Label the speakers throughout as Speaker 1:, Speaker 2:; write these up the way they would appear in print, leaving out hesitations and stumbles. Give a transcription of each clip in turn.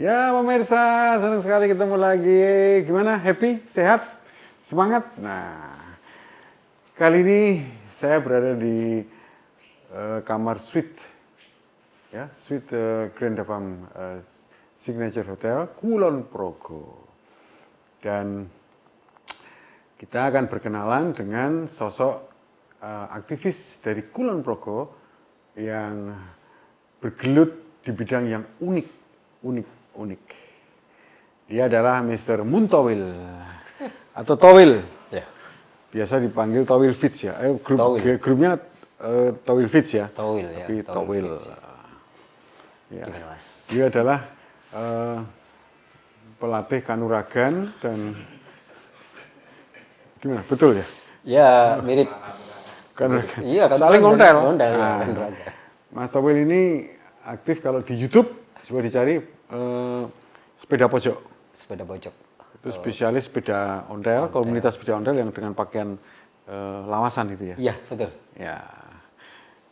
Speaker 1: Ya pemirsa, senang sekali ketemu lagi. Gimana? Happy? Sehat? Semangat? Nah, kali ini saya berada di kamar suite, ya, suite Grand Dapam Signature Hotel Kulon Progo. Dan kita akan berkenalan dengan sosok aktivis dari Kulon Progo yang bergelut di bidang yang unik. Dia adalah Mr. Muntowil atau Towil.
Speaker 2: Ya.
Speaker 1: Biasa dipanggil Towil Fits ya. Grupnya Towil Fits ya.
Speaker 2: Towil ya.
Speaker 1: Tapi Towil. Ya.
Speaker 2: Mas.
Speaker 1: Dia adalah pelatih kanuragan dan gimana? Betul ya?
Speaker 2: Ya, mirip.
Speaker 1: Kanuragan.
Speaker 2: Iya, kan
Speaker 1: Saling ngontel.
Speaker 2: Nah.
Speaker 1: Mas Towil ini aktif kalau di YouTube, coba dicari sepeda pojok.
Speaker 2: Sepeda pojok.
Speaker 1: Itu spesialis sepeda ontel, komunitas sepeda ontel yang dengan pakaian lawasan itu ya.
Speaker 2: Iya, betul.
Speaker 1: Ya.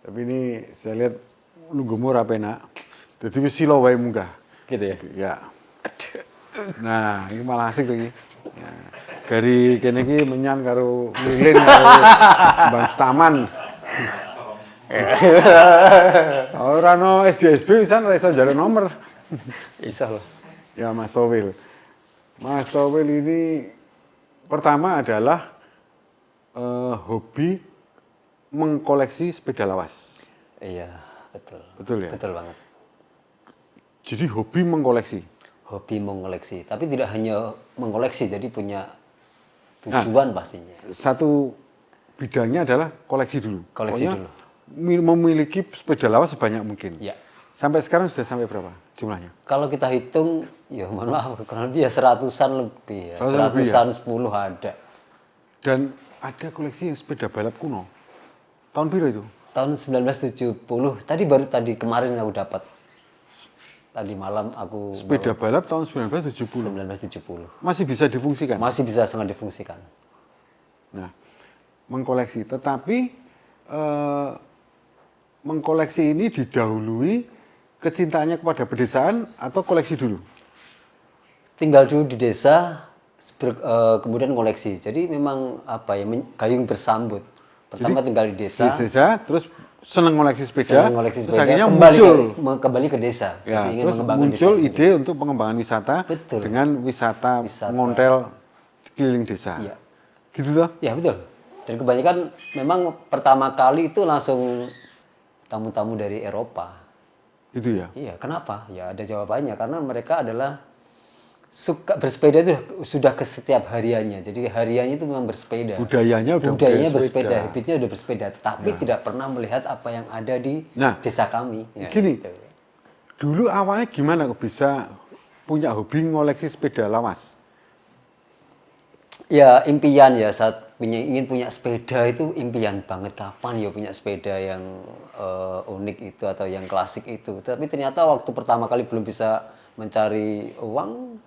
Speaker 1: Tapi ini saya lihat lungguhmu rapena. Jadi wis sila wae munggah.
Speaker 2: Gitu ya.
Speaker 1: Ya. Nah, ini malah asik tuh iki. Ya. Gari kene iki menyan karo lilin karo Bang Staman. Ora no SDSB pisan ora iso njaluk nomor.
Speaker 2: Iso loh.
Speaker 1: Ya Mas Towil. Mas Towil ini pertama adalah hobi mengkoleksi sepeda lawas.
Speaker 2: Iya, betul.
Speaker 1: Betul ya?
Speaker 2: Betul banget.
Speaker 1: Jadi hobi mengkoleksi.
Speaker 2: Hobi mengoleksi, tapi tidak hanya mengoleksi, jadi punya tujuan pastinya.
Speaker 1: Satu bidangnya adalah koleksi dulu.
Speaker 2: Koleksi
Speaker 1: Pokoknya
Speaker 2: dulu.
Speaker 1: memiliki sepeda lawas sebanyak mungkin.
Speaker 2: Ya.
Speaker 1: Sampai sekarang sudah sampai berapa jumlahnya?
Speaker 2: Kalau kita hitung, ya mohon maaf, kurang lebih ya seratusan lebih ya. Seratusan 10 ada.
Speaker 1: Dan ada koleksi yang sepeda balap kuno. Tahun berapa itu?
Speaker 2: Tahun 1970, tadi kemarin aku dapat. Tadi malam aku
Speaker 1: Sepeda balap tahun 1970.
Speaker 2: 1970.
Speaker 1: Masih bisa difungsikan?
Speaker 2: Masih bisa sangat difungsikan.
Speaker 1: Nah, mengkoleksi. Tetapi mengkoleksi ini didahului kecintaannya kepada pedesaan atau koleksi dulu?
Speaker 2: Tinggal dulu di desa, kemudian koleksi. Jadi memang apa ya, gayung bersambut. Pertama
Speaker 1: Jadi,
Speaker 2: tinggal di desa.
Speaker 1: Di desa, terus senang ngoleksi sepeda, terus akhirnya
Speaker 2: kembali ke desa.
Speaker 1: Ya,
Speaker 2: ingin
Speaker 1: terus
Speaker 2: mengembangkan
Speaker 1: muncul
Speaker 2: desa
Speaker 1: ide untuk pengembangan wisata.
Speaker 2: Betul.
Speaker 1: Dengan wisata ngontel keliling desa.
Speaker 2: Iya.
Speaker 1: Gitu toh?
Speaker 2: Ya betul. Dan kebanyakan memang pertama kali itu langsung tamu-tamu dari Eropa.
Speaker 1: Itu ya?
Speaker 2: Iya, kenapa? Ya ada jawabannya. Karena mereka adalah suka bersepeda itu sudah ke setiap hariannya. Jadi hariannya itu memang bersepeda.
Speaker 1: Budayanya
Speaker 2: bersepeda, habitnya udah bersepeda. Tapi tidak pernah melihat apa yang ada di desa kami. Ya,
Speaker 1: gini,
Speaker 2: gitu.
Speaker 1: Dulu awalnya gimana kok bisa punya hobi ngoleksi sepeda lawas?
Speaker 2: Ya impian ya, saat ingin punya sepeda itu impian banget. Kapan ya punya sepeda yang unik itu atau yang klasik itu. Tapi ternyata waktu pertama kali belum bisa mencari uang,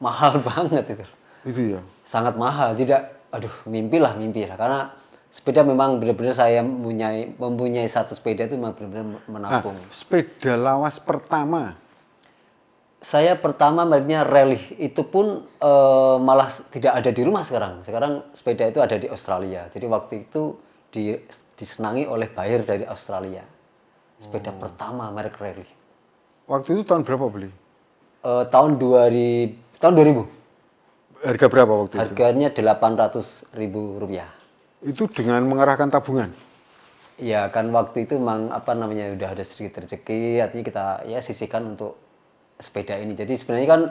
Speaker 2: mahal banget itu.
Speaker 1: Itu ya.
Speaker 2: Sangat mahal. Tidak, mimpi lah. Karena sepeda memang benar-benar saya mempunyai satu sepeda itu memang benar-benar menabung.
Speaker 1: Sepeda lawas pertama.
Speaker 2: Saya pertama mereknya Rally, itu pun malah tidak ada di rumah sekarang. Sekarang sepeda itu ada di Australia. Jadi waktu itu disenangi oleh buyer dari Australia. Sepeda pertama merek Rally.
Speaker 1: Waktu itu tahun berapa beli?
Speaker 2: Tahun 2000.
Speaker 1: Harga berapa waktu itu?
Speaker 2: Harganya Rp800.000.
Speaker 1: Itu dengan mengerahkan tabungan?
Speaker 2: Ya kan waktu itu memang udah ada sedikit rezeki, artinya kita ya sisihkan untuk sepeda ini. Jadi sebenarnya kan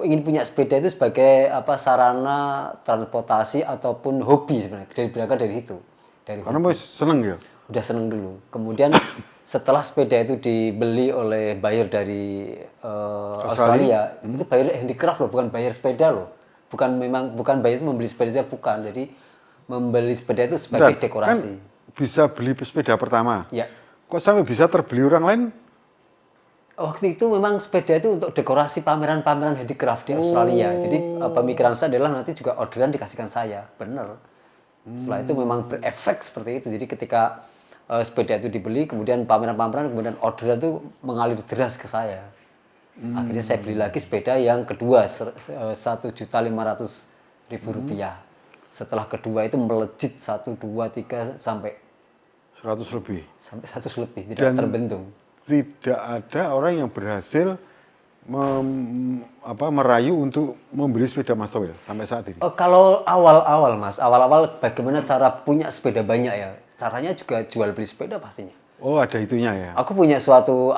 Speaker 2: ingin punya sepeda itu sebagai sarana transportasi ataupun hobi sebenarnya. Berangkat dari itu.
Speaker 1: Karena mau seneng ya?
Speaker 2: Udah seneng dulu. Kemudian setelah sepeda itu dibeli oleh buyer dari Australia, itu buyer handicraft loh, bukan buyer sepeda loh. Bukan buyer itu membeli sepeda, bukan. Jadi membeli sepeda itu sebagai dekorasi.
Speaker 1: Kan bisa beli sepeda pertama.
Speaker 2: Ya.
Speaker 1: Kok sampai bisa terbeli orang lain?
Speaker 2: Waktu itu memang sepeda itu untuk dekorasi pameran-pameran handicraft di Australia. Jadi pemikiran saya adalah nanti juga orderan dikasihkan saya. Bener. Setelah itu memang berefek seperti itu. Jadi ketika sepeda itu dibeli, kemudian pameran-pameran, kemudian orderan itu mengalir deras ke saya. Akhirnya saya beli lagi sepeda yang kedua, 1.500.000 rupiah. Setelah kedua itu melejit 1, 2, 3 sampai
Speaker 1: 100 lebih.
Speaker 2: 100 lebih, tidak
Speaker 1: Dan
Speaker 2: terbendung.
Speaker 1: tidak ada orang yang berhasil merayu untuk membeli sepeda Mas Towel sampai saat ini.
Speaker 2: Kalau awal-awal Mas, awal-awal bagaimana cara punya sepeda banyak ya? Caranya juga jual beli sepeda pastinya.
Speaker 1: Oh, ada itunya ya.
Speaker 2: Aku punya suatu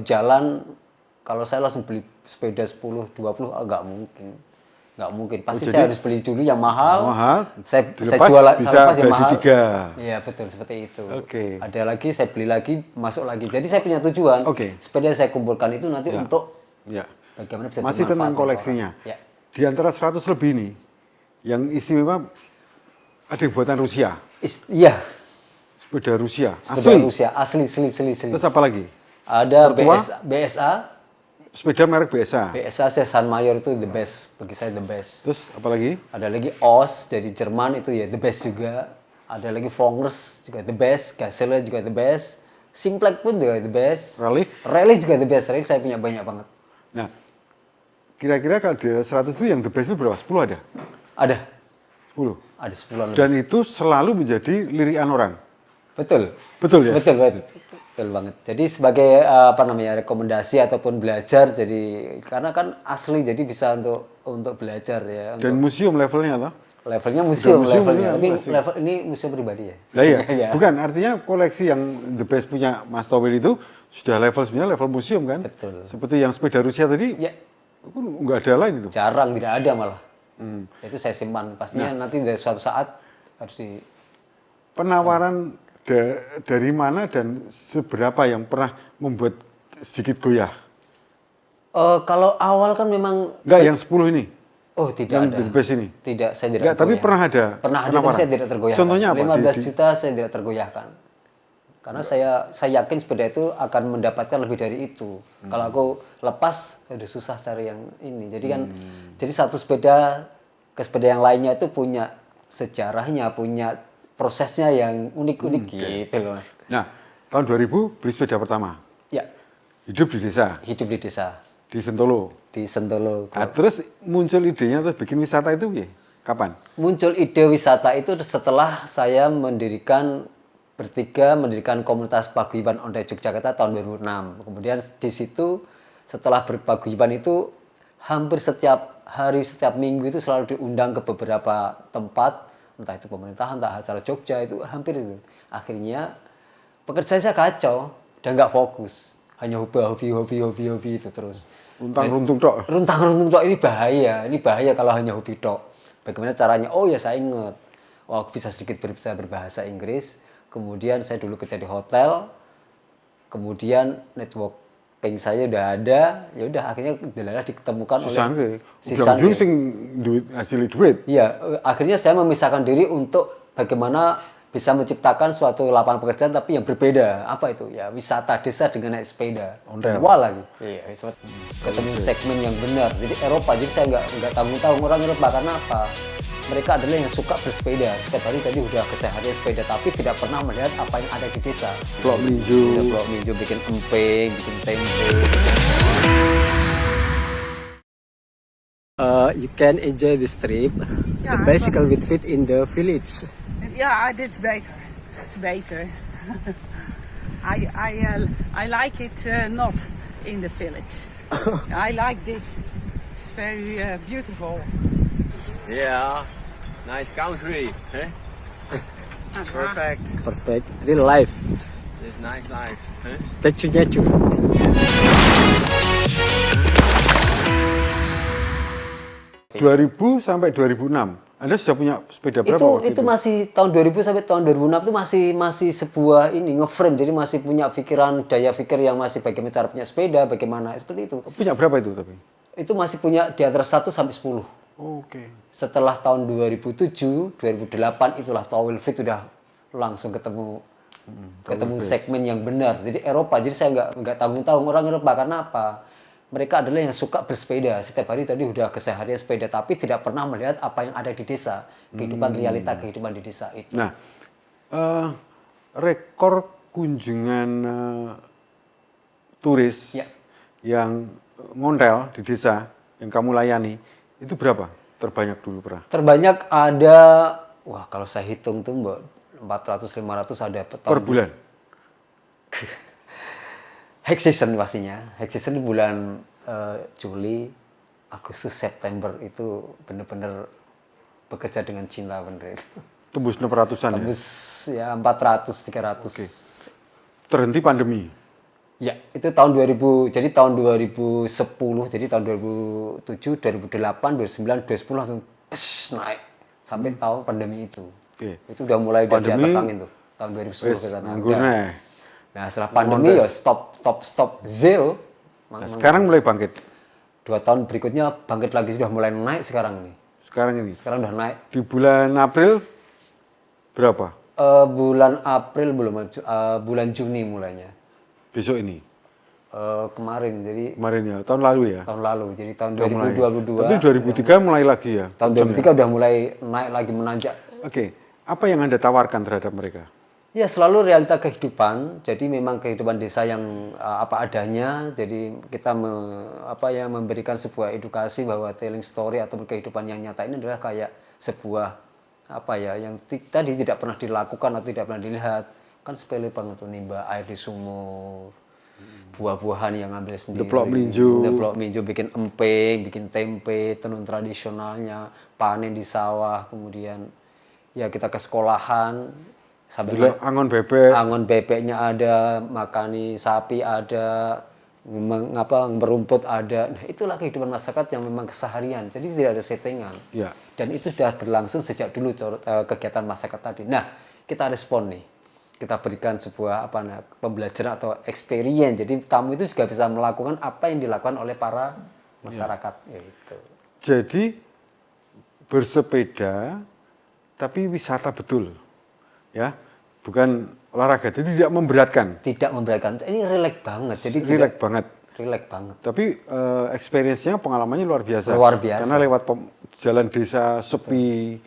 Speaker 2: jalan, kalau saya langsung beli sepeda 10, 20 nggak mungkin. Nggak mungkin. Pasti saya harus beli dulu yang mahal. Saya
Speaker 1: dilepas,
Speaker 2: jual
Speaker 1: bisa
Speaker 2: lepas yang
Speaker 1: gaji
Speaker 2: mahal.
Speaker 1: 3.
Speaker 2: Iya, betul seperti itu.
Speaker 1: Oke.
Speaker 2: Ada lagi saya beli lagi, masuk lagi. Jadi saya punya tujuan. Sepeda yang saya kumpulkan itu nanti untuk bagaimana bisa
Speaker 1: masih tentang koleksinya.
Speaker 2: Ya.
Speaker 1: Di antara 100 lebih ini, yang istimewa ada yang buatan Rusia.
Speaker 2: Iya.
Speaker 1: Sepeda Rusia.
Speaker 2: Sepeda Rusia, asli.
Speaker 1: Terus apa lagi?
Speaker 2: Ada BSA.
Speaker 1: Sepeda merek BSA.
Speaker 2: BSA San Mayor itu the best, bagi saya the best.
Speaker 1: Terus apa lagi?
Speaker 2: Ada lagi OS dari Jerman itu ya the best juga. Ada lagi Fongers juga the best, Gazelle juga the best. Simplex pun juga the best. Rally juga the best. Rally saya punya banyak banget.
Speaker 1: Nah, kira-kira kalau di 100 itu yang the best itu berapa? 10 ada?
Speaker 2: Ada.
Speaker 1: 10?
Speaker 2: Ada 10-an.
Speaker 1: Dan itu selalu menjadi lirikan orang?
Speaker 2: Betul.
Speaker 1: Betul ya?
Speaker 2: Betul banget. Jadi sebagai rekomendasi ataupun belajar, jadi karena kan asli jadi bisa untuk belajar ya.
Speaker 1: Dan museum levelnya atau?
Speaker 2: Levelnya museum levelnya.
Speaker 1: Tapi
Speaker 2: level ini museum pribadi ya.
Speaker 1: Nah, iya. Bukan, artinya koleksi yang the best punya Mas Towel itu sudah sebenarnya level museum kan?
Speaker 2: Betul.
Speaker 1: Seperti yang sepeda Rusia tadi.
Speaker 2: Ya.
Speaker 1: Nggak ada lain itu.
Speaker 2: Jarang, tidak ada malah. Itu saya simpan. Pastinya nanti dari suatu saat harus di
Speaker 1: penawaran dari mana dan seberapa yang pernah membuat sedikit goyah?
Speaker 2: Kalau awal kan memang
Speaker 1: enggak yang 10 ini.
Speaker 2: Oh, tidak
Speaker 1: yang
Speaker 2: ada.
Speaker 1: Yang best ini.
Speaker 2: Tidak, saya tidak.
Speaker 1: Enggak, tapi pernah ada.
Speaker 2: Pernah ada, tapi saya tidak tergoyahkan.
Speaker 1: Contohnya apa?
Speaker 2: 15 juta saya tidak tergoyahkan. Karena saya yakin sepeda itu akan mendapatkan lebih dari itu. Kalau aku lepas, udah susah cari yang ini. Jadi kan, jadi satu sepeda ke sepeda yang lainnya itu punya sejarahnya, punya prosesnya yang unik-unik gitu loh.
Speaker 1: Nah, tahun 2000 beli sepeda pertama.
Speaker 2: Ya.
Speaker 1: Hidup di desa.
Speaker 2: Hidup di desa.
Speaker 1: Di Sentolo.
Speaker 2: Di Sentolo.
Speaker 1: Nah, terus muncul idenya terus bikin wisata itu ya? Kapan?
Speaker 2: Muncul ide wisata itu setelah saya bertiga mendirikan komunitas paguyuban Ondel Yogyakarta tahun 2006. Kemudian di situ setelah berpaguyuban itu hampir setiap hari, setiap minggu itu selalu diundang ke beberapa tempat, entah itu pemerintahan, entah acara Jogja, itu hampir itu. Akhirnya pekerjaan saya kacau dan nggak fokus, hanya hobi itu terus.
Speaker 1: Runtang-runtung tok.
Speaker 2: Runtang-runtung tok ini bahaya kalau hanya hobi tok. Bagaimana caranya? Oh ya saya ingat, aku bisa sedikit bisa berbahasa Inggris. Kemudian saya dulu kerja di hotel, kemudian networking saya udah ada, ya udah akhirnya ditemukan oleh
Speaker 1: Sisan sing duit hasil duit.
Speaker 2: Iya, akhirnya saya memisahkan diri untuk bagaimana bisa menciptakan suatu lapangan pekerjaan tapi yang berbeda. Apa itu? Ya wisata desa dengan naik sepeda. Wah lagi. Iya, ketemu segmen yang benar. Jadi Eropa, jadi saya nggak tanggung-tanggung orang Eropa karena apa? Mereka adalah yang suka bersepeda. Setiap hari tadi udah keseharian sepeda, tapi tidak pernah melihat apa yang ada di desa.
Speaker 1: Blok
Speaker 2: minju, bikin emping, bikin tempe. You can enjoy this trip. The bicycle with fit in the village.
Speaker 3: Ja, dit is beter. Het is beter. I like it not in the village. I like this. It's very beautiful.
Speaker 4: Yeah, nice country. Eh?
Speaker 2: Perfect. Real life.
Speaker 4: This nice life. Eh?
Speaker 2: Back to nature.
Speaker 1: ...2000 sampai 2006, Anda sudah punya sepeda berapa waktu
Speaker 2: itu? Masih tahun 2000 sampai tahun 2006 itu masih sebuah ngeframe, jadi masih punya daya pikir yang masih bagaimana cara punya sepeda, bagaimana seperti itu.
Speaker 1: Punya berapa itu tapi?
Speaker 2: Itu masih punya di antara 1 sampai 10.
Speaker 1: Oke.
Speaker 2: Setelah tahun 2007, 2008 itulah Towel Fit udah langsung ketemu segmen yang benar. Jadi Eropa, jadi saya nggak tanggung-tanggung orang Eropa karena apa? Mereka adalah yang suka bersepeda. Setiap hari tadi udah keseharian sepeda, tapi tidak pernah melihat apa yang ada di desa. Kehidupan realita kehidupan di desa itu.
Speaker 1: Nah, rekor kunjungan turis
Speaker 2: Ya.
Speaker 1: yang ngontel di desa yang kamu layani itu berapa? Terbanyak dulu pernah?
Speaker 2: Terbanyak ada, wah kalau saya hitung tuh mbak 400-500 ada
Speaker 1: Per bulan?
Speaker 2: High season pastinya. High season bulan Juli, Agustus, September itu benar-benar bekerja dengan cinta bener itu.
Speaker 1: Tembus 600-an ya?
Speaker 2: Tembus ya 400, 300.
Speaker 1: Oke. Terhenti pandemi.
Speaker 2: Ya, itu tahun 2000, jadi tahun 2010, jadi tahun 2007, 2008, 2009, 2010 langsung naik sampai tahun pandemi itu.
Speaker 1: Oke.
Speaker 2: Itu udah mulai di
Speaker 1: Pandemi,
Speaker 2: atas angin tuh, tahun 2010
Speaker 1: Wes,
Speaker 2: ke sana.
Speaker 1: nganggur
Speaker 2: Udah.
Speaker 1: neh.
Speaker 2: Nah, setelah pandemi ya stop zero.
Speaker 1: Nah, sekarang mulai bangkit.
Speaker 2: 2 tahun berikutnya bangkit lagi, sudah mulai naik sekarang nih.
Speaker 1: Sekarang ini.
Speaker 2: Sekarang udah naik.
Speaker 1: Di bulan April berapa?
Speaker 2: Bulan April belum, bulan Juni mulainya.
Speaker 1: Besok ini.
Speaker 2: Kemarin, jadi
Speaker 1: Kemarin ya, tahun lalu ya.
Speaker 2: tahun lalu, jadi tahun
Speaker 1: Udah mulai.
Speaker 2: 2022.
Speaker 1: Tapi 2003 mulai lagi ya.
Speaker 2: Tahun
Speaker 1: kenceng
Speaker 2: 2003 udah mulai naik lagi, menanjak.
Speaker 1: ya? Oke. Apa yang Anda tawarkan terhadap mereka?
Speaker 2: Ya selalu realita kehidupan. Jadi memang kehidupan desa yang apa adanya. Jadi kita memberikan sebuah edukasi bahwa telling story atau kehidupan yang nyata ini adalah kayak sebuah yang tadi tidak pernah dilakukan atau tidak pernah dilihat. Kan sepele banget tuh nimba air di sumur, buah-buahan yang ambil sendiri. Deplok minju, bikin emping, bikin tempe, tenun tradisionalnya, panen di sawah, kemudian ya kita ke sekolahan. Sampai
Speaker 1: Dulu angon bebek.
Speaker 2: angon bebeknya ada, makani sapi ada, berumput ada. Nah, itulah kehidupan masyarakat yang memang keseharian. Jadi tidak ada settingan.
Speaker 1: Ya.
Speaker 2: Dan itu sudah berlangsung sejak dulu kegiatan masyarakat tadi. Nah, kita respon nih. Kita berikan sebuah pembelajaran atau experience. Jadi tamu itu juga bisa melakukan apa yang dilakukan oleh para masyarakat. Gitu.
Speaker 1: Jadi bersepeda tapi wisata betul. Ya. Bukan olahraga. Jadi tidak memberatkan.
Speaker 2: Tidak memberatkan. Ini relax banget. Jadi
Speaker 1: Relax banget.
Speaker 2: relax banget.
Speaker 1: Tapi experience-nya, pengalamannya luar biasa.
Speaker 2: Luar biasa.
Speaker 1: Karena lewat jalan desa sepi,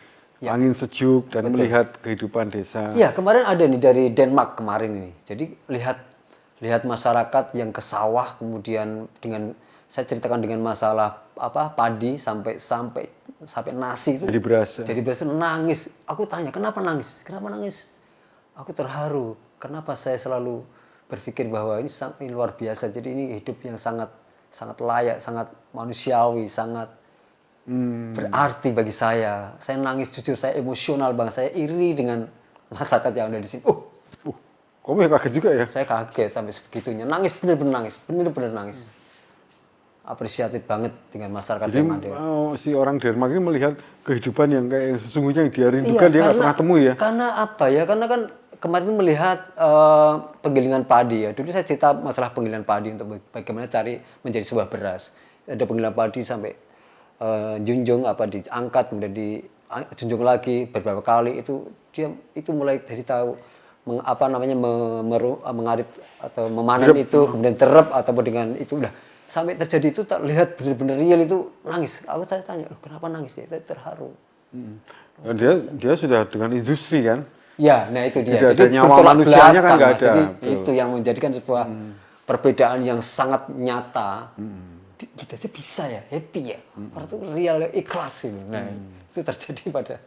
Speaker 1: angin sejuk, dan melihat kehidupan desa.
Speaker 2: Iya, kemarin ada nih dari Denmark kemarin ini. Jadi lihat masyarakat yang ke sawah, kemudian saya ceritakan dengan masalah padi sampai nasi itu.
Speaker 1: Jadi beras.
Speaker 2: Jadi beras itu nangis. Aku tanya, kenapa nangis? Kenapa nangis? Aku terharu. Kenapa saya selalu berpikir bahwa ini luar biasa. Jadi ini hidup yang sangat layak, sangat manusiawi, sangat berarti bagi saya. Saya nangis jujur, saya emosional bang. Saya iri dengan masyarakat yang ada di sini.
Speaker 1: Kamu ya kaget juga ya?
Speaker 2: Saya kaget sampai sebegitunya. Nangis, bener-bener nangis. Apresiatif banget dengan masyarakat
Speaker 1: Jadi
Speaker 2: yang ada.
Speaker 1: si orang Denmark ini melihat kehidupan yang kayak yang sesungguhnya yang dia rindukan, dia nggak pernah temui ya?
Speaker 2: Karena apa ya? Karena kan kemarin melihat penggilingan padi ya. Dulu saya cerita masalah penggilingan padi untuk bagaimana cari menjadi sebuah beras. Ada penggilingan padi sampai junjung diangkat, kemudian dijunjung lagi beberapa kali, itu mulai dari tahu mengarit atau memanen itu, kemudian terep ataupun dengan itu udah sampai terjadi itu, tak lihat benar-benar real itu, nangis. Aku tanya, kenapa nangis? Dia terharu.
Speaker 1: Dan dia sudah dengan industri kan?
Speaker 2: Ya, nah itu dia.
Speaker 1: Tidak ada
Speaker 2: Jadi
Speaker 1: nyawa
Speaker 2: bertolak
Speaker 1: manusianya kan
Speaker 2: belakang,
Speaker 1: nggak ada.
Speaker 2: Jadi
Speaker 1: Betul.
Speaker 2: itu yang menjadikan sebuah perbedaan yang sangat nyata. Kita aja bisa ya, happy ya. Orang itu real, ikhlas itu. Nah, itu terjadi pada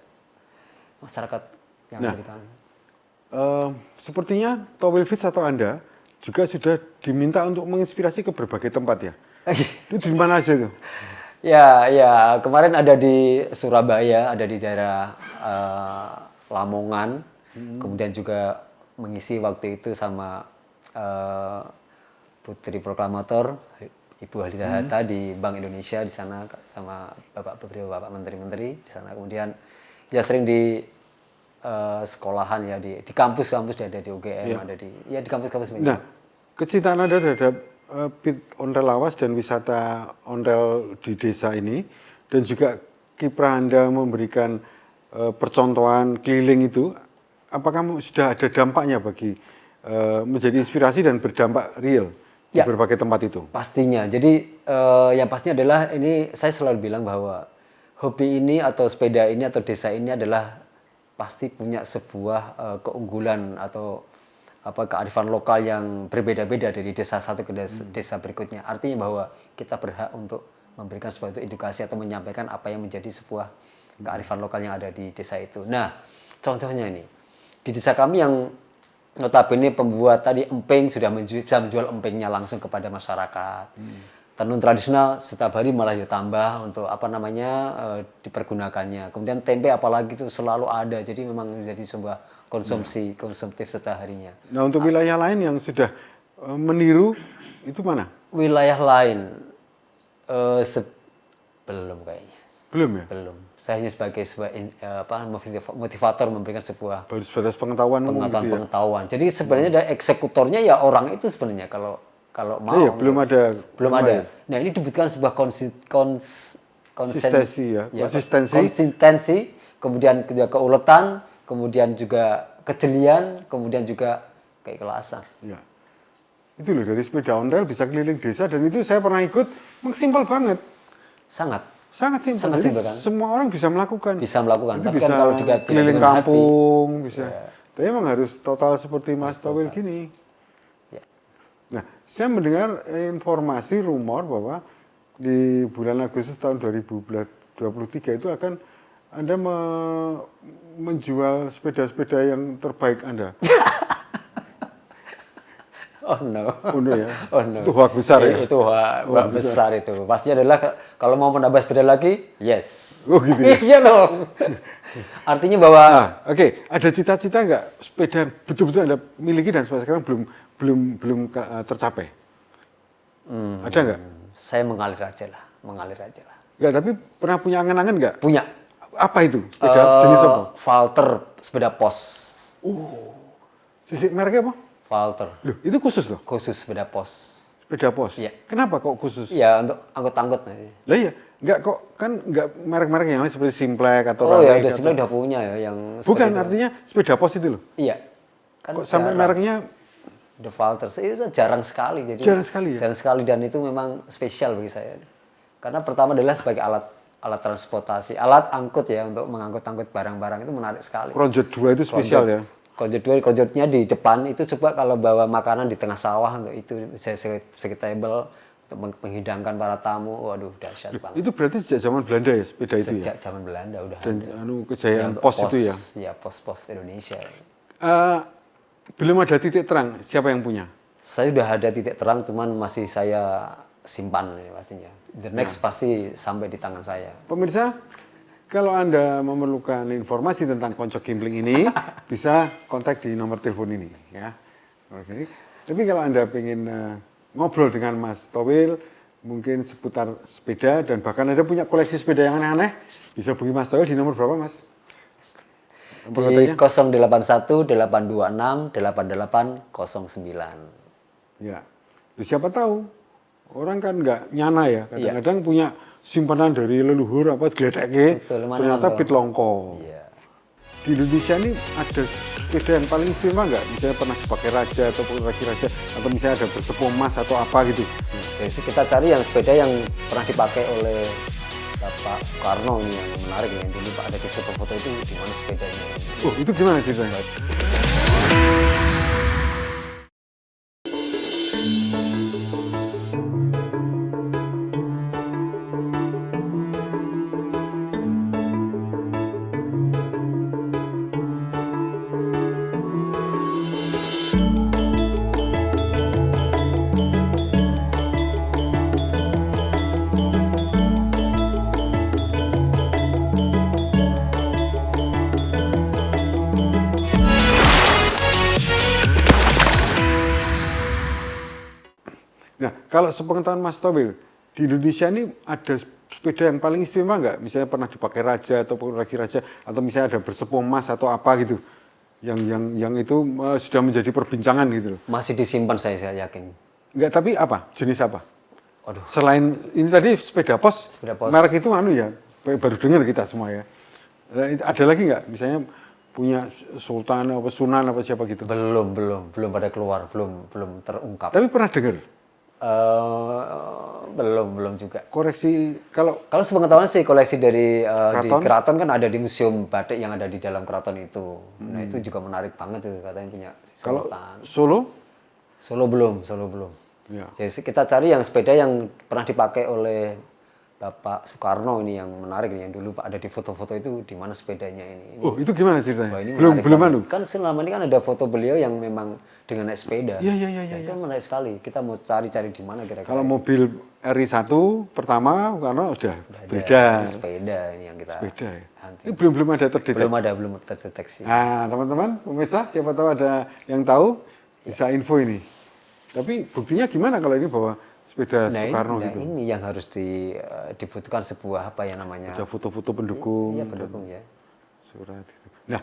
Speaker 2: masyarakat yang ada di kami.
Speaker 1: Sepertinya Towel Fits atau Anda juga sudah diminta untuk menginspirasi ke berbagai tempat ya? Itu di mana aja itu?
Speaker 2: Ya, kemarin ada di Surabaya, ada di daerah Lamongan, kemudian juga mengisi waktu itu sama Putri Proklamator, Ibu Halida Hatta di Bank Indonesia di sana, sama beberapa bapak menteri-menteri di sana. Kemudian ya sering di sekolahan ya, di kampus-kampus, ada di UGM, ada di kampus-kampus.
Speaker 1: Nah, kecintaan Anda terhadap pit onrel lawas dan wisata onrel di desa ini, dan juga kiprah Anda memberikan percontohan keliling itu, apakah sudah ada dampaknya bagi menjadi inspirasi dan berdampak real di berbagai tempat itu?
Speaker 2: Pastinya. Jadi yang pastinya adalah, ini saya selalu bilang bahwa hobi ini atau sepeda ini atau desa ini adalah pasti punya sebuah keunggulan atau kearifan lokal yang berbeda-beda dari desa satu ke desa berikutnya. Artinya bahwa kita berhak untuk memberikan suatu edukasi atau menyampaikan apa yang menjadi sebuah kearifan lokal yang ada di desa itu. Nah, contohnya ini di desa kami yang notabene pembuat tadi emping sudah bisa menjual empingnya langsung kepada masyarakat. Tenun tradisional setiap hari malah ya tambah untuk dipergunakannya. Kemudian tempe apalagi itu selalu ada. Jadi memang menjadi sebuah konsumtif setiap harinya.
Speaker 1: Nah, untuk wilayah lain yang sudah meniru itu mana?
Speaker 2: Wilayah lain belum kayaknya.
Speaker 1: Belum ya?
Speaker 2: Belum. Saya hanya sebagai sebuah motivator memberikan sebuah
Speaker 1: Baru sebatas pengetahuan umum gitu ya?
Speaker 2: pengetahuan. Jadi sebenarnya dari eksekutornya ya orang itu sebenarnya kalau mau.
Speaker 1: Iya, belum ada.
Speaker 2: Nah, ini dibutuhkan sebuah
Speaker 1: konsistensi,
Speaker 2: kemudian juga keuletan, kemudian juga kejelian, kemudian juga keikhlasan.
Speaker 1: Ya. Itu loh, dari sepeda ondel bisa keliling desa, dan itu saya pernah ikut, memang simpel banget.
Speaker 2: Sangat
Speaker 1: simpel.
Speaker 2: Sangat
Speaker 1: Jadi
Speaker 2: simpel, kan?
Speaker 1: semua orang bisa melakukan.
Speaker 2: Bisa melakukan.
Speaker 1: Itu
Speaker 2: Tapi
Speaker 1: bisa
Speaker 2: kan kalau diganti
Speaker 1: keliling
Speaker 2: dengan
Speaker 1: kampung, bisa. Tapi emang harus total seperti Mas Towil gini.
Speaker 2: Ya.
Speaker 1: Nah, saya mendengar informasi rumor bahwa di bulan Agustus tahun 2023 itu akan Anda menjual sepeda-sepeda yang terbaik Anda.
Speaker 2: Oh no.
Speaker 1: Oh no ya.
Speaker 2: Oh no.
Speaker 1: Itu hoak besar ya.
Speaker 2: Itu hoak besar itu. Pasti adalah kalau mau menambah sepeda lagi, yes.
Speaker 1: Oh gitu ya.
Speaker 2: Iya dong. Artinya bahwa
Speaker 1: Oke. Ada cita-cita nggak sepeda betul-betul Anda miliki dan sampai sekarang belum tercapai? Ada nggak?
Speaker 2: Saya mengalir aja lah.
Speaker 1: Nggak, tapi pernah punya angan-angan nggak?
Speaker 2: Punya.
Speaker 1: Apa itu? Sepeda jenis apa?
Speaker 2: Valter sepeda pos.
Speaker 1: Sisi mereknya apa?
Speaker 2: Valter.
Speaker 1: Loh, itu khusus loh.
Speaker 2: Khusus sepeda pos.
Speaker 1: Sepeda pos.
Speaker 2: Iya.
Speaker 1: Kenapa kok khusus?
Speaker 2: Iya, untuk angkut-angkut.
Speaker 1: Lah iya, nggak kok kan nggak merek-merek yang lain seperti Simplek atau
Speaker 2: Oh ya,
Speaker 1: Raleigh
Speaker 2: udah
Speaker 1: atau-
Speaker 2: sebenarnya udah punya ya yang
Speaker 1: Bukan,
Speaker 2: seperti itu.
Speaker 1: artinya sepeda pos itu loh.
Speaker 2: Iya. Kan
Speaker 1: Kok sampai
Speaker 2: jarang.
Speaker 1: mereknya
Speaker 2: The Valter itu jarang sekali jadi.
Speaker 1: Jarang sekali ya?
Speaker 2: Jarang sekali, dan itu memang spesial bagi saya. Karena pertama adalah sebagai alat transportasi, alat angkut ya, untuk mengangkut-angkut barang-barang itu menarik sekali.
Speaker 1: Kronjot 2 itu spesial ya.
Speaker 2: Konjotnya di depan itu, coba kalau bawa makanan di tengah sawah, untuk itu saya sebagai table untuk menghidangkan para tamu, waduh dahsyat banget.
Speaker 1: Itu berarti sejak zaman Belanda ya sepeda itu ya.
Speaker 2: Sejak zaman Belanda udah
Speaker 1: Dan
Speaker 2: ada.
Speaker 1: kejayaan
Speaker 2: Ya,
Speaker 1: pos itu ya.
Speaker 2: Ya, pos-pos Indonesia.
Speaker 1: Belum ada titik terang siapa yang punya.
Speaker 2: Saya udah ada titik terang, cuman masih saya simpan ya pastinya. The next pasti sampai di tangan saya.
Speaker 1: Pemirsa, kalau Anda memerlukan informasi tentang Konco Gimpling ini, bisa kontak di nomor telepon ini ya. Oke. Tapi kalau Anda ingin ngobrol dengan Mas Towil, mungkin seputar sepeda, dan bahkan Anda punya koleksi sepeda yang aneh-aneh, bisa hubungi Mas Towil di nomor berapa, Mas?
Speaker 2: Di 081 826 8809.
Speaker 1: Ya. Loh, siapa tahu orang kan nggak nyana ya, kadang-kadang punya simpanan dari leluhur apa gledeke,
Speaker 2: Betul, mana
Speaker 1: ternyata
Speaker 2: nonton.
Speaker 1: pitlongko.
Speaker 2: Iya.
Speaker 1: Di Indonesia ini ada sepeda yang paling istimewa nggak? Misalnya pernah dipakai raja atau laki raja, atau misalnya ada bersepuh emas atau apa gitu.
Speaker 2: Jadi kita cari yang sepeda yang pernah dipakai oleh Bapak Soekarno ini, yang menarik ya. Dulu Pak ada di foto-foto itu di mana sepedanya.
Speaker 1: Oh, itu gimana ceritanya? Nah, kalau sepengetahuan Mas Towil, di Indonesia ini ada sepeda yang paling istimewa nggak? Misalnya pernah dipakai raja atau laki raja, atau misalnya ada bersepuh emas atau apa gitu, yang itu sudah menjadi perbincangan gitu loh.
Speaker 2: Masih disimpan, saya yakin.
Speaker 1: Enggak, tapi apa? Jenis apa?
Speaker 2: Waduh.
Speaker 1: Selain ini tadi sepeda pos,
Speaker 2: Sepeda pos.
Speaker 1: merek itu ya, baru dengar kita semua ya. Ada lagi nggak? Misalnya punya Sultan apa Sunan apa siapa gitu.
Speaker 2: Belum pada keluar, belum terungkap.
Speaker 1: Tapi pernah dengar?
Speaker 2: Belum juga.
Speaker 1: Koreksi kalau
Speaker 2: Kalau sepengetahuan sih koleksi dari di
Speaker 1: Keraton?
Speaker 2: keraton kan ada di museum batik yang ada di dalam keraton itu. Nah itu juga menarik banget tuh katanya punya si
Speaker 1: kalau
Speaker 2: Sultan.
Speaker 1: Solo
Speaker 2: Solo belum.
Speaker 1: ya.
Speaker 2: Jadi kita cari yang sepeda yang pernah dipakai oleh Bapak Soekarno ini yang menarik nih, yang dulu Pak ada di foto-foto itu di mana sepedanya ini.
Speaker 1: Oh, itu gimana ceritanya?
Speaker 2: Wah, ini
Speaker 1: Belum
Speaker 2: menarik
Speaker 1: belum
Speaker 2: banget.
Speaker 1: anu.
Speaker 2: Kan selama ini kan ada foto beliau yang memang dengan naik sepeda.
Speaker 1: Iya, iya,
Speaker 2: Nah, itu menarik sekali. Kita mau cari-cari di mana kira-kira.
Speaker 1: Kalau mobil RI1 pertama karena udah
Speaker 2: Ada
Speaker 1: beda.
Speaker 2: sepeda ini yang kita
Speaker 1: Beda ya.
Speaker 2: hunting.
Speaker 1: Ini belum ada terdetek.
Speaker 2: Belum terdeteksi.
Speaker 1: Nah, teman-teman, pemirsa, siapa tahu ada yang tahu bisa info ini. Tapi buktinya gimana kalau ini bawa sepeda Soekarno gitu?
Speaker 2: Ini yang harus dibutuhkan sebuah apa ya namanya?
Speaker 1: Ada foto-foto pendukung,
Speaker 2: Iya pendukung ya.
Speaker 1: surat itu. Nah,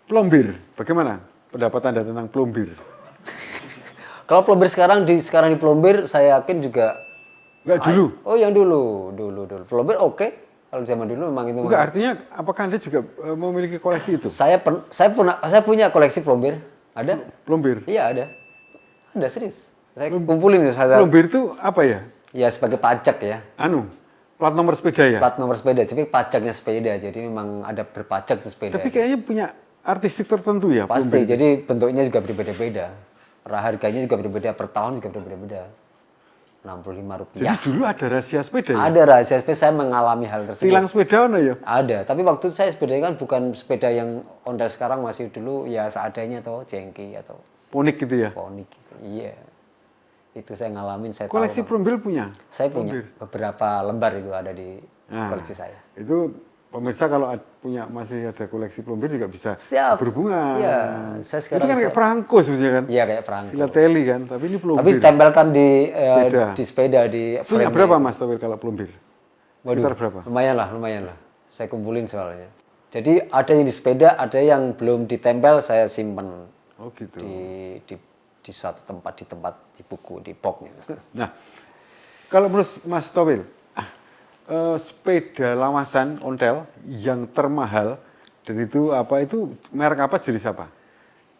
Speaker 1: plombir, bagaimana pendapat Anda tentang plombir?
Speaker 2: Kalau plombir sekarang di plombir saya yakin juga.
Speaker 1: Enggak dulu.
Speaker 2: Oh yang dulu. Plombir oke. Kalau zaman dulu memang itu.
Speaker 1: Enggak, artinya apakah Anda juga memiliki koleksi itu?
Speaker 2: Saya punya koleksi plombir. Ada?
Speaker 1: Plombir.
Speaker 2: Iya ada. Ada serius. Saya kumpulin saya.
Speaker 1: Plombir itu apa ya?
Speaker 2: Ya sebagai pajak ya.
Speaker 1: Anu, plat nomor sepeda ya?
Speaker 2: Plat nomor sepeda. Jadi pajaknya sepeda. Jadi memang ada berpajak di sepeda.
Speaker 1: Tapi kayaknya punya artistik tertentu ya?
Speaker 2: Pasti.
Speaker 1: plombir.
Speaker 2: Jadi bentuknya juga berbeda-beda. Harganya juga berbeda. Per tahun juga berbeda-beda. Rp65.
Speaker 1: Jadi dulu ada rahasia sepeda ya?
Speaker 2: Ada rahasia sepeda. Saya mengalami hal tersebut.
Speaker 1: Tilang sepeda ono ya?
Speaker 2: Ada. Tapi waktu itu saya sepeda kan bukan sepeda yang ondel sekarang, masih dulu ya seadanya atau jengki atau
Speaker 1: Ponik gitu ya?
Speaker 2: ponik. Iya. Itu saya ngalamin. Saya
Speaker 1: Koleksi
Speaker 2: tahu.
Speaker 1: plombir punya?
Speaker 2: Saya punya beberapa lembar itu ada di
Speaker 1: Nah,
Speaker 2: koleksi saya.
Speaker 1: Itu pemirsa kalau masih ada koleksi plombir juga bisa
Speaker 2: Siap.
Speaker 1: berhubungan.
Speaker 2: Iya, saya
Speaker 1: Itu
Speaker 2: sekarang
Speaker 1: kan kayak perangko sebenarnya kan?
Speaker 2: Iya kayak perangko.
Speaker 1: Filateli kan, tapi ini
Speaker 2: Tapi
Speaker 1: plombir.
Speaker 2: ditempelkan di
Speaker 1: Sepeda.
Speaker 2: di sepeda di
Speaker 1: Punya
Speaker 2: frame-nya
Speaker 1: berapa
Speaker 2: itu.
Speaker 1: Mas Tawil kalau plombir?
Speaker 2: Waduh,
Speaker 1: Sekitar berapa?
Speaker 2: lumayan lah. Saya kumpulin soalnya. Jadi ada yang di sepeda, ada yang belum ditempel, saya simpen
Speaker 1: Oh gitu.
Speaker 2: di suatu tempat, di buku, di boxnya.
Speaker 1: Nah, kalau menurut Mas Tawil, sepeda lawasan ontel yang termahal dan itu merek apa, jenis apa?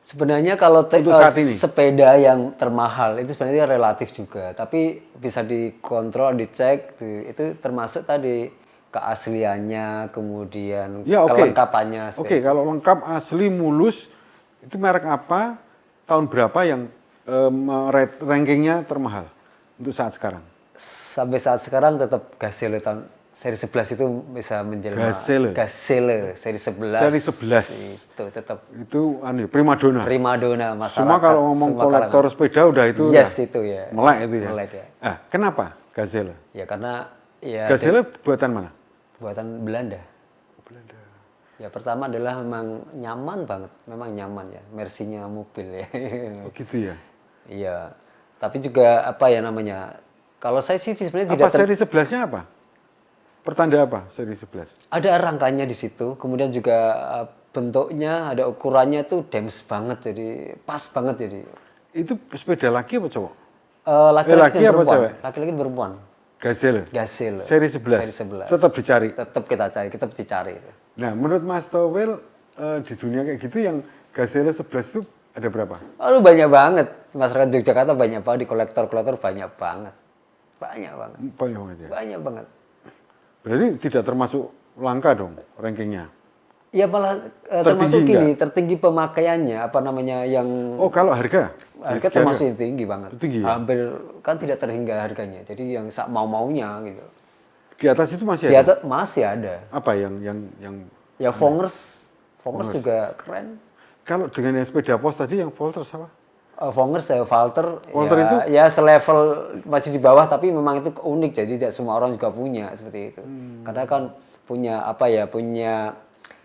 Speaker 2: Sebenarnya kalau
Speaker 1: Untuk saat ini?
Speaker 2: sepeda yang termahal itu sebenarnya relatif juga, tapi bisa dikontrol, dicek, itu termasuk tadi keasliannya, kemudian
Speaker 1: Ya oke.
Speaker 2: kelengkapannya.
Speaker 1: Oke, kalau lengkap asli mulus itu merek apa, tahun berapa yang rankingnya termahal untuk saat sekarang?
Speaker 2: Sampai saat sekarang tetap Gazelle tahun seri 11 itu bisa menjelma. Gazelle seri 11.
Speaker 1: Seri 11.
Speaker 2: Itu tetap
Speaker 1: Itu primadona.
Speaker 2: primadona masyarakat.
Speaker 1: Semua kalau ngomong
Speaker 2: semua
Speaker 1: kolektor
Speaker 2: kalangan.
Speaker 1: sepeda udah itu
Speaker 2: Yes,
Speaker 1: udah
Speaker 2: itu ya.
Speaker 1: melek itu ya.
Speaker 2: Melek ya.
Speaker 1: Kenapa Gazelle?
Speaker 2: Ya karena ya
Speaker 1: Gazelle buatan mana?
Speaker 2: buatan Belanda.
Speaker 1: Belanda.
Speaker 2: Ya pertama adalah memang nyaman banget, memang nyaman ya, Mercy-nya mobil ya.
Speaker 1: Oh gitu ya.
Speaker 2: Iya. Tapi juga apa ya namanya? Kalau saya sih sebenarnya
Speaker 1: Apa
Speaker 2: tidak
Speaker 1: seri 11-nya apa? Pertanda apa seri 11?
Speaker 2: ada rangkanya di situ, kemudian juga bentuknya, ada ukurannya tuh dems banget, jadi pas banget jadi.
Speaker 1: Itu sepeda laki apa cowok?
Speaker 2: Laki-laki
Speaker 1: laki
Speaker 2: dan
Speaker 1: apa
Speaker 2: perempuan.
Speaker 1: cewek?
Speaker 2: Laki-laki dan perempuan.
Speaker 1: Gazelle.
Speaker 2: Gazelle.
Speaker 1: Seri 11.
Speaker 2: Seri 11.
Speaker 1: Tetap dicari.
Speaker 2: Tetap kita cari, tetap dicari.
Speaker 1: Nah, menurut Mas Towel di dunia kayak gitu yang Gazelle 11 itu ada berapa?
Speaker 2: Aduh banyak banget. Masyarakat Yogyakarta banyak banget, di kolektor-kolektor banyak banget. Banyak banget.
Speaker 1: Banyak banget ya.
Speaker 2: Banyak banget.
Speaker 1: Berarti tidak termasuk langka dong rankingnya.
Speaker 2: Ya malah termasuk gini, tertinggi pemakaiannya, apa namanya yang
Speaker 1: Oh, kalau harga?
Speaker 2: harga termasuk yang tinggi banget.
Speaker 1: Tinggi ya?
Speaker 2: Hampir kan tidak terhingga harganya. Jadi yang mau-maunya gitu.
Speaker 1: Di atas itu masih
Speaker 2: Di
Speaker 1: ada?
Speaker 2: atas masih ada.
Speaker 1: Apa yang
Speaker 2: Ya Vongers juga keren.
Speaker 1: kalau dengan yang sepeda pos tadi yang Volters apa?
Speaker 2: Vongers ya Valter,
Speaker 1: Valter
Speaker 2: ya,
Speaker 1: itu?
Speaker 2: ya selevel masih di bawah tapi memang itu unik, jadi tidak semua orang juga punya seperti itu. Karena kan punya apa ya, punya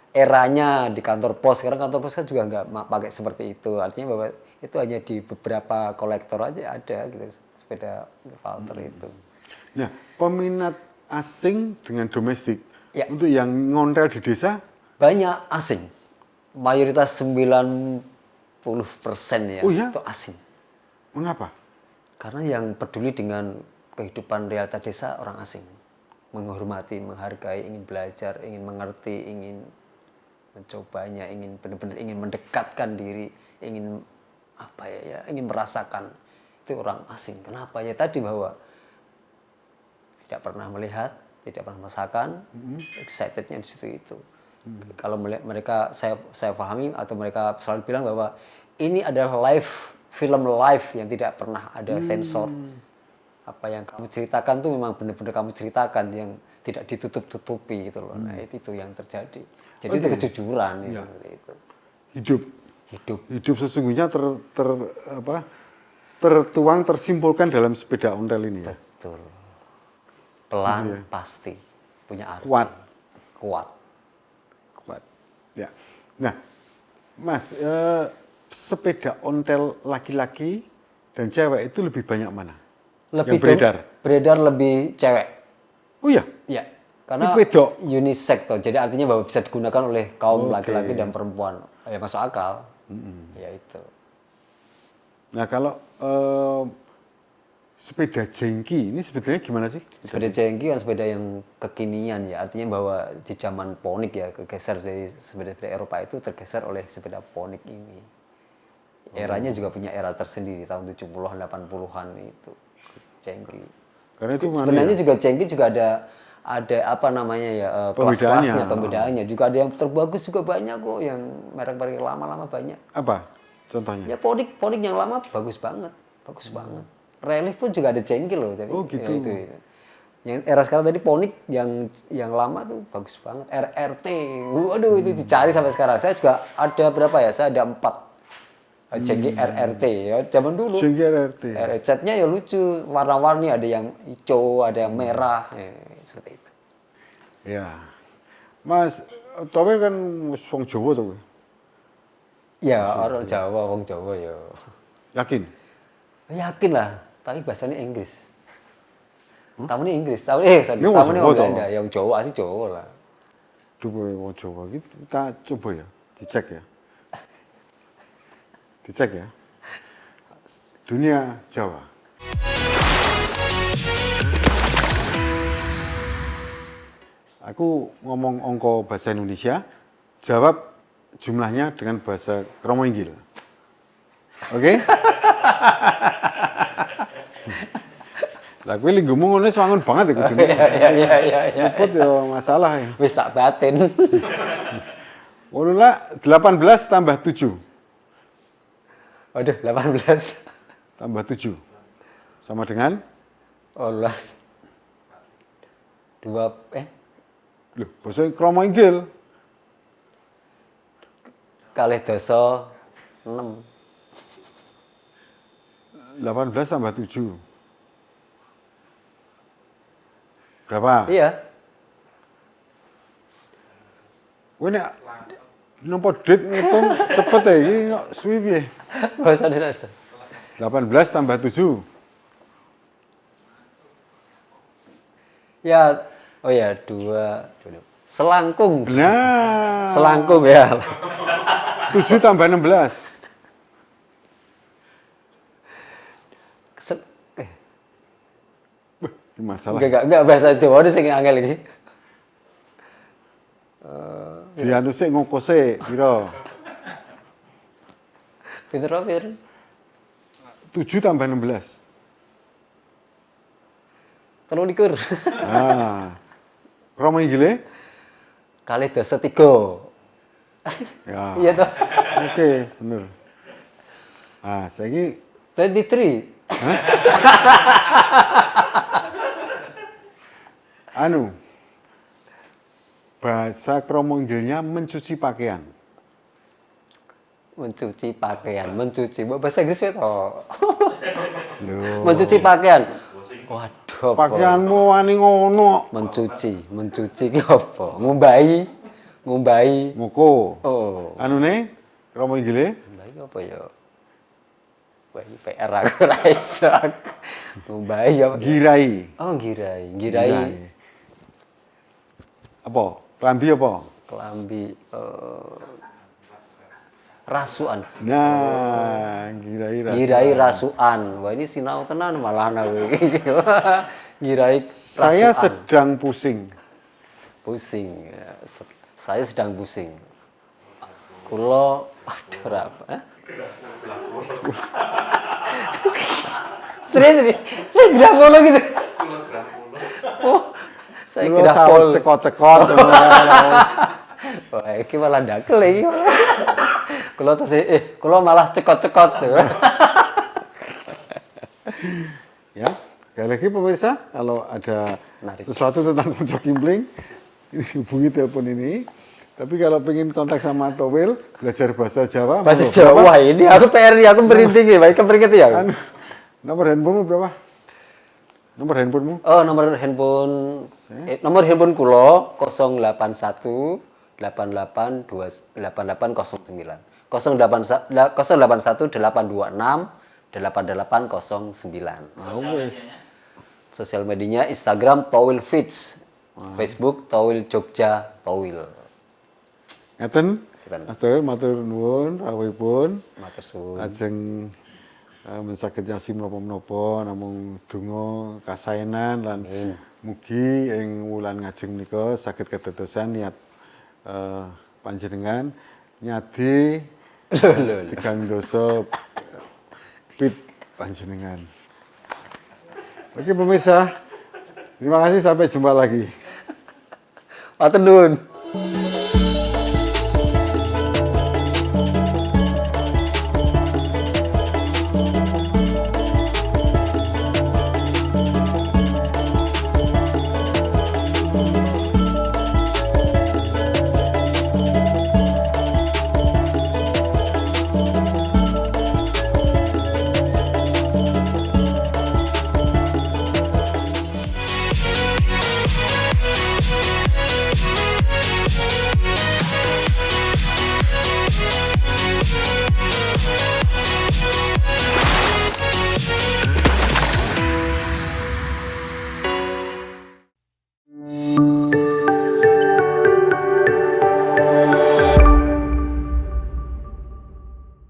Speaker 2: eranya di kantor pos. Sekarang kantor pos kan juga nggak pakai seperti itu. Artinya bahwa itu hanya di beberapa kolektor aja ada gitu sepeda Valter itu.
Speaker 1: Nah, peminat asing dengan domestik
Speaker 2: Ya.
Speaker 1: untuk yang ngontel di desa
Speaker 2: Banyak asing, mayoritas 90% ya,
Speaker 1: Oh ya?
Speaker 2: itu asing.
Speaker 1: mengapa?
Speaker 2: Karena yang peduli dengan kehidupan realita desa orang asing. Menghormati, menghargai, ingin belajar, ingin mengerti, ingin mencobanya, ingin benar-benar ingin mendekatkan diri, ingin apa ya, ingin merasakan. itu orang asing. Kenapa? Ya tadi bahwa tidak pernah melihat, tidak pernah merasakan, excitednya di situ itu. Kalau mereka saya pahami atau mereka selalu bilang bahwa ini adalah film live yang tidak pernah ada sensor. Apa yang kamu ceritakan tuh memang benar-benar kamu ceritakan yang tidak ditutup-tutupi gitu loh. Nah, itu yang terjadi. Jadi itu kejujuran
Speaker 1: Ya.
Speaker 2: itu.
Speaker 1: Hidup sesungguhnya tertuang, tersimpulkan dalam sepeda ontel ini ya.
Speaker 2: Betul. Pelan
Speaker 1: Gitu ya.
Speaker 2: pasti punya arti.
Speaker 1: Kuat. Ya. Nah, Mas, sepeda ontel laki-laki dan cewek itu lebih banyak mana?
Speaker 2: Lebih
Speaker 1: yang beredar?
Speaker 2: Beredar lebih cewek.
Speaker 1: Oh iya?
Speaker 2: Ya, karena
Speaker 1: Itu wedok?
Speaker 2: unisex toh. Jadi artinya bahwa bisa digunakan oleh kaum
Speaker 1: Oke.
Speaker 2: laki-laki dan perempuan. Ya masuk akal. Ya itu.
Speaker 1: Nah, kalau sepeda jengki ini sebetulnya gimana sih?
Speaker 2: Sepeda jengki kan sepeda yang kekinian ya. Artinya bahwa di zaman ponik ya kegeser dari sepeda-sepeda Eropa itu tergeser oleh sepeda ponik ini. Eranya juga punya era tersendiri tahun 70-an 80-an itu. Jengki.
Speaker 1: Karena itu
Speaker 2: Sebenarnya juga jengki juga ada apa namanya ya kelas-kelasnya, pembedaannya. Juga ada yang terbagus juga banyak kok, yang merek-merek lama-lama banyak.
Speaker 1: Apa contohnya?
Speaker 2: Ya ponik yang lama bagus banget. Relief pun juga ada jengki loh, tapi
Speaker 1: Oh, gitu.
Speaker 2: ya itu. Yang era sekarang tadi ponik yang lama tuh bagus banget. RRT, waduh itu dicari sampai sekarang. Saya juga ada berapa ya? Saya ada 4 jengki RRT ya zaman dulu.
Speaker 1: Jengki RRT.
Speaker 2: Catnya ya lucu, warna-warni, ada yang hijau, ada yang merah, seperti itu.
Speaker 1: Ya. Mas, tapi kan wong Jawa tuh.
Speaker 2: Ya orang Jawa, wong Jawa ya.
Speaker 1: Yakin?
Speaker 2: Yakin lah, tapi bahasanya Inggris. Tamunya Inggris,
Speaker 1: Ini wong
Speaker 2: tamunya
Speaker 1: Jawa toh?
Speaker 2: Belanda, yang Jawa asli Jawa lah.
Speaker 1: Duh, wong Jawa gitu. Kita coba ya, dicek ya. Dicek ya. Dunia Jawa. Aku ngomong ongko bahasa Indonesia, jawab jumlahnya dengan bahasa Kromo Inggil. Oke? Lah kuwi linggumu ngono sangun banget ya kudune.
Speaker 2: Iya.
Speaker 1: Luput ya masalah ya.
Speaker 2: Wis tak batin.
Speaker 1: Ngono lah 18 tambah 7
Speaker 2: Waduh, 18.
Speaker 1: tambah 7 sama dengan
Speaker 2: 12.
Speaker 1: loh, bahasa Kromo Inggil.
Speaker 2: Kalih dasa 6.
Speaker 1: 18 tambah 7. Berapa?
Speaker 2: Iya.
Speaker 1: Kowe nek nampa dit ngitung cepet ya iki kok suwi piye?
Speaker 2: Bahasa Indonesia.
Speaker 1: 18 tambah 7.
Speaker 2: Ya, oh ya 2. Selangkung.
Speaker 1: Nah,
Speaker 2: Selangkung ya.
Speaker 1: 7 tambah 16. Ini masalah.
Speaker 2: Enggak bahasa Jawa ada sing angel iki.
Speaker 1: Dianu sik ngokose pira?
Speaker 2: Pinter apa pinter?
Speaker 1: 7 tambah 16.
Speaker 2: 23.
Speaker 1: Ah. Kromo Inggile?
Speaker 2: Kalih dasa 3.
Speaker 1: Ya.
Speaker 2: Iya toh.
Speaker 1: Oke, bener. Ah, saiki
Speaker 2: 23.
Speaker 1: bahasa Kromo Inggilnya mencuci pakaian.
Speaker 2: Mencuci pakaian, bahasa Inggris ya toh.
Speaker 1: Loh.
Speaker 2: Mencuci pakaian. Waduh. apa?
Speaker 1: Pakaianmu wani ngono.
Speaker 2: Mencuci ki apa? Ngumbahi.
Speaker 1: Ngoko.
Speaker 2: Oh.
Speaker 1: Anune Kromo Inggile?
Speaker 2: Ngumbahi apa ya? Ngumbahi PR aku ra iso. Ngumbahi apa?
Speaker 1: Girai.
Speaker 2: Oh, girai.
Speaker 1: Apa? Klambi apa?
Speaker 2: Kelambi rasuan.
Speaker 1: Nah, girai rasa.
Speaker 2: Girai rasuan. Wah, ini sinau tenan malah aku. Girai rasuan.
Speaker 1: Saya sedang pusing.
Speaker 2: Pusing. Ya. Saya sedang pusing. Kulo aduh apa? Serius nih, saya grafolo gitu. Oh, saya
Speaker 1: Kulo
Speaker 2: grafol.
Speaker 1: sawet cekot-cekot.
Speaker 2: Wah, iki malah dakel iki. Kulo kulo malah cekot-cekot.
Speaker 1: Ya, sekali lagi pemirsa, kalau ada
Speaker 2: Menarik.
Speaker 1: sesuatu tentang Konco Kimpling, hubungi telepon ini. Tapi kalau pengen kontak sama Towil, belajar bahasa Jawa.
Speaker 2: Bahasa
Speaker 1: monggo.
Speaker 2: Jawa.
Speaker 1: Berapa?
Speaker 2: Wah, ini aku PR aku merinding ya, baik keperinget ya.
Speaker 1: Anu, nomor handphonemu berapa? Nomor handphonemu?
Speaker 2: Oh, nomor handphone kulo 081 88 8809. 081 826 8809.
Speaker 1: Ah, wes.
Speaker 2: Sosial medianya Instagram Towil Fits, Facebook Towil Jogja Towil.
Speaker 1: Ngeten,
Speaker 2: Keren.
Speaker 1: Mas Towil matur nuwun rawuhipun.
Speaker 2: Matur suwun.
Speaker 1: Lajeng saged nyasi menapa-menapa namung donga kasaenan lan
Speaker 2: Amin.
Speaker 1: mugi ing wulan ngajeng menika saged kedadosan niat panjenengan nyadi tigang dosa pit panjenengan. Oke pemirsa, terima kasih sampai jumpa lagi.
Speaker 2: Matur nuwun.